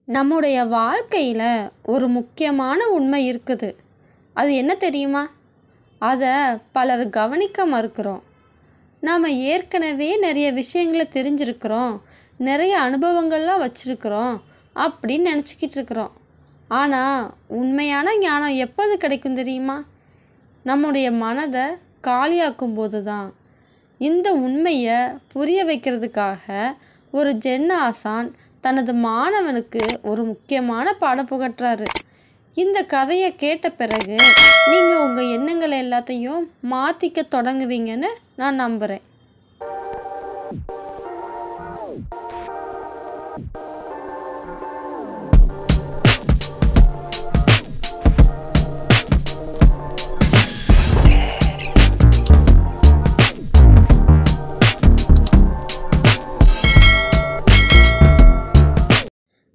நம்முடைய வாழ்க்கையில் ஒரு முக்கியமான உண்மை இருக்குது. அது என்ன தெரியுமா? அதை பலர் கவனிக்க மறுக்கிறோம். நாம் ஏற்கனவே நிறைய விஷயங்களை தெரிஞ்சிருக்கிறோம், நிறைய அனுபவங்கள்லாம் வச்சுருக்கிறோம் அப்படின்னு நினச்சிக்கிட்டு இருக்கிறோம். ஆனால் உண்மையான ஞானம் எப்போது கிடைக்கும் தெரியுமா? நம்முடைய மனதை காலியாக்கும் போது தான். இந்த உண்மையை புரிய வைக்கிறதுக்காக ஒரு ஜென் ஆசான் தனது மாணவனுக்கு ஒரு முக்கியமான பாடம் புகட்டுறாரு. இந்த கதையை கேட்ட பிறகு நீங்கள் உங்கள் எண்ணங்களை எல்லாத்தையும் மாற்றிக்க தொடங்குவீங்கன்னு நான் நம்புகிறேன்.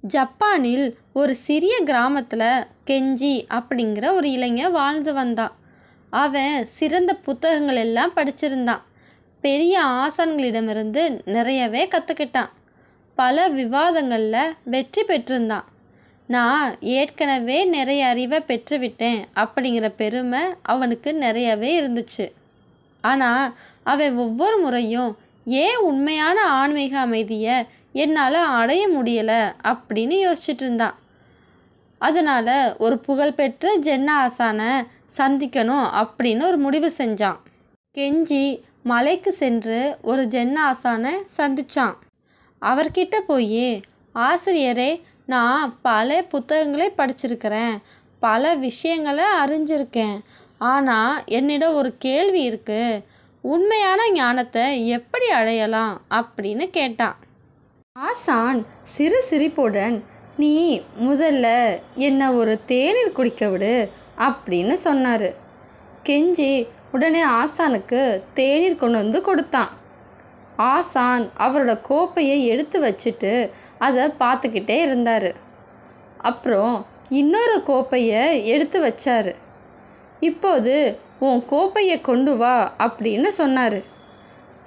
ஜப்பானில் ஒரு சிறிய கிராமத்தில் கெஞ்சி அப்படிங்கிற ஒரு இளைஞன் வாழ்ந்து வந்தான். அவன் சிறந்த புத்தகங்கள் எல்லாம் படிச்சிருந்தான். பெரிய ஆசான்களிடமிருந்து நிறையவே கற்றுக்கிட்டான். பல விவாதங்களில் வெற்றி பெற்றிருந்தான். நான் ஏற்கனவே நிறைய அறிவை பெற்றுவிட்டேன் அப்படிங்கிற பெருமை அவனுக்கு நிறையவே இருந்துச்சு. ஆனால் அவன் ஒவ்வொரு முறையும் ஏன் உண்மையான ஆன்மீக அமைதியை என்னால் அடைய முடியலை அப்படின்னு யோசிச்சுட்டு இருந்தான். அதனால் ஒரு புகழ்பெற்ற ஜென் ஆசானை சந்திக்கணும் அப்படின்னு ஒரு முடிவு செஞ்சான். கெஞ்சி மலைக்கு சென்று ஒரு ஜென் ஆசானை சந்தித்தான். அவர்கிட்ட போய், ஆசிரியரே, நான் பல புத்தகங்களே படிச்சிருக்கிறேன், பல விஷயங்களை அறிஞ்சிருக்கேன். ஆனால் என்னிடம் ஒரு கேள்வி இருக்குது. உண்மையான ஞானத்தை எப்படி அடையலாம் அப்படின்னு கேட்டான். ஆசான் சிறு சிரிப்புடன், நீ முதல்ல என்னை ஒரு தேநீர் குடிக்க விடு அப்படின்னு சொன்னார். கெஞ்சி உடனே ஆசானுக்கு தேநீர் கொண்டு வந்து கொடுத்தான். ஆசான் அவரோட கோப்பையை எடுத்து வச்சுட்டு அதை பார்த்துக்கிட்டே இருந்தார். அப்புறம் இன்னொரு கோப்பையை எடுத்து வச்சார். இப்போது உன் கோப்பையை கொண்டு வா அப்படின்னு சொன்னார்.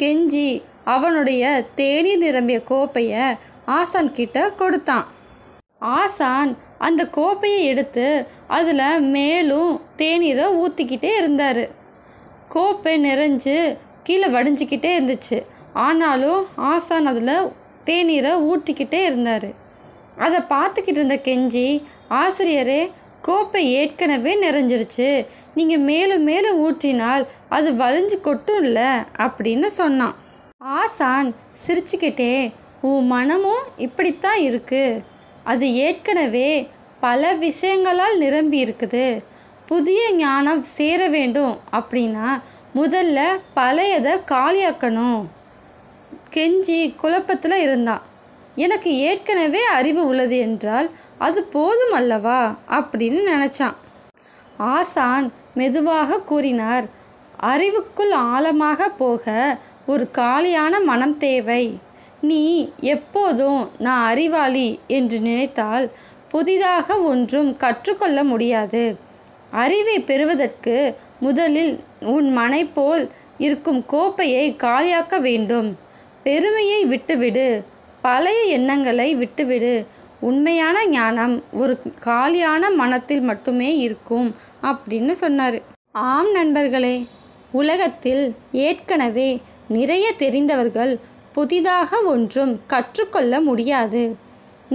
கெஞ்சி அவனுடைய தேநீர் நிரம்பிய கோப்பையை ஆசான் கிட்ட கொடுத்தான். ஆசான் அந்த கோப்பையை எடுத்து அதில் மேலும் தேநீரை ஊற்றிக்கிட்டே இருந்தார். கோப்பை நிறைஞ்சு கீழே வடிஞ்சிக்கிட்டே இருந்துச்சு. ஆனாலும் ஆசான் அதில் தேநீரை ஊற்றிக்கிட்டே இருந்தார். அதை பார்த்துக்கிட்டு இருந்த கெஞ்சி, ஆசிரியரே, கோப்பை ஏற்கனவே நிறைஞ்சிருச்சு, நீங்கள் மேலும் மேலும் ஊற்றினால் அது வலிஞ்சு கொட்டும் இல்லை அப்படின்னு சொன்னான். ஆசான் சிரிச்சுக்கிட்டே, உன் மனமும் இப்படித்தான் இருக்குது, அது ஏற்கனவே பல விஷயங்களால் நிரம்பி இருக்குது. புதிய ஞானம் சேர வேண்டும் அப்படின்னா முதல்ல பழையதை காலியாக்கணும். கெஞ்சி குழப்பத்தில் இருந்தான். எனக்கு ஏற்கனவே அறிவு உள்ளது என்றால் அது போதும் அல்லவா அப்படின்னு நினச்சான். ஆசான் மெதுவாக கூறினார், அறிவுக்குள் ஆழமாக போக ஒரு காலியான மனம் தேவை. நீ எப்போதும் நான் அறிவாளி என்று நினைத்தால் புதிதாக ஒன்றும் கற்றுக்கொள்ள முடியாது. அறிவை பெறுவதற்கு முதலில் உன் மனை போல் இருக்கும் கோப்பையை காலியாக்க வேண்டும். பெருமையை விட்டுவிடு, பழைய எண்ணங்களை விட்டுவிடு. உண்மையான ஞானம் ஒரு காலியான மனத்தில் மட்டுமே இருக்கும் அப்படின்னு சொன்னார். ஆம் நண்பர்களே, உலகத்தில் ஏற்கனவே நிறைய தெரிந்தவர்கள் புதிதாக ஒன்றும் கற்றுக்கொள்ள முடியாது.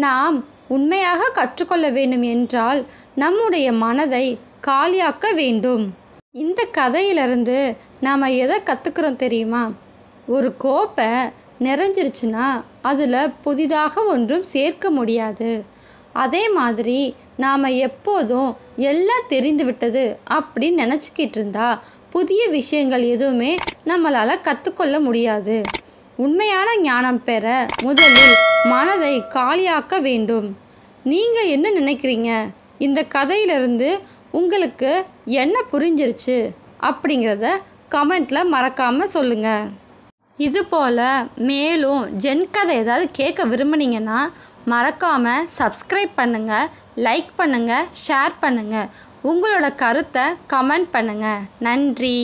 நாம் உண்மையாக கற்றுக்கொள்ள வேண்டும் என்றால் நம்முடைய மனதை காலியாக்க வேண்டும். இந்த கதையிலிருந்து நாம் எதை கற்றுக்கிறோம் தெரியுமா? ஒரு கோப்பை நிறைஞ்சிருச்சுன்னா அதில் புதிதாக ஒன்றும் சேர்க்க முடியாது. அதே மாதிரி நாம் எப்போதும் எல்லாம் தெரிந்து விட்டது அப்படின்னு நினச்சிக்கிட்டு இருந்தா புதிய விஷயங்கள் எதுவுமே நம்மளால் கற்றுக்கொள்ள முடியாது. உண்மையான ஞானம் பெற முதலில் மனதை காலியாக்க வேண்டும். நீங்கள் என்ன நினைக்கிறீங்க? இந்த கதையிலிருந்து உங்களுக்கு என்ன புரிஞ்சிருச்சு அப்படிங்கிறத கமெண்ட்டில் மறக்காமல் சொல்லுங்கள். இதுபோல் மேலும் ஜென் கதை ஏதாவது கேட்க விரும்புனீங்கன்னா மறக்காமல் சப்ஸ்கிரைப் பண்ணுங்கள், லைக் பண்ணுங்கள், ஷேர் பண்ணுங்கள். உங்களோட கருத்தை கமெண்ட் பண்ணுங்கள். நன்றி.